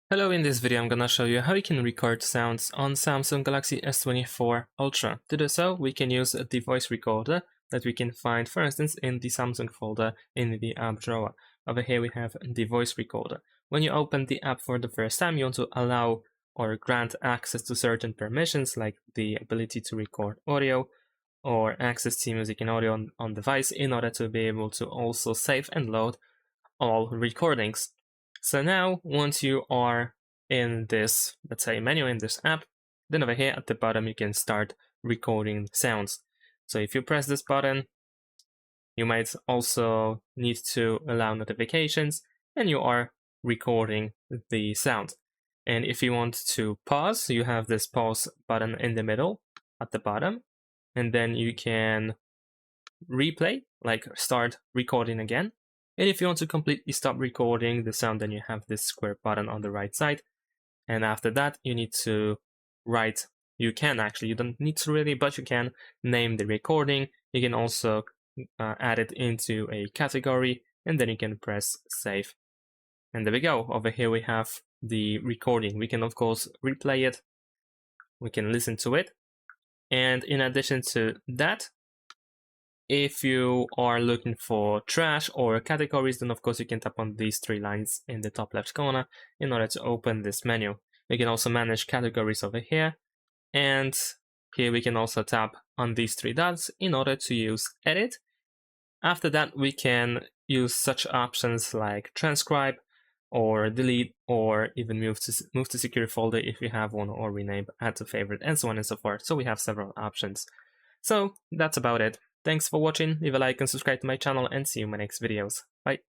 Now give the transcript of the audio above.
Hello, in this video I'm gonna show you how you can record sounds on Samsung Galaxy S24 Ultra. To do so, we can use the voice recorder that we can find, for instance, in the Samsung folder in the app drawer. Over here we have the voice recorder. When you open the app for the first time, you want to allow or grant access to certain permissions like the ability to record audio or access to music and audio on device in order to be able to also save and load all recordings. So now, once you are in this, let's say, menu in this app, then over here at the bottom, you can start recording sounds. So if you press this button, you might also need to allow notifications, and you are recording the sound. And if you want to pause, you have this pause button in the middle at the bottom, and then you can replay, like start recording again. And if you want to completely stop recording the sound, then you have this square button on the right side. And after that, you need to write, you don't need to really, but you can name the recording. You can also add it into a category, and then you can press save. And there we go. Over here we have the recording. We can, of course, replay it. We can listen to it. And in addition to that, if you are looking for trash or categories, then of course you can tap on these three lines in the top left corner in order to open this menu. We can also manage categories over here. And here we can also tap on these three dots in order to use edit. After that, we can use such options like transcribe or delete or even move to secure folder if you have one, or rename, add to favorite, and so on and so forth. So we have several options. So that's about it. Thanks for watching, leave a like and subscribe to my channel, and see you in my next videos. Bye!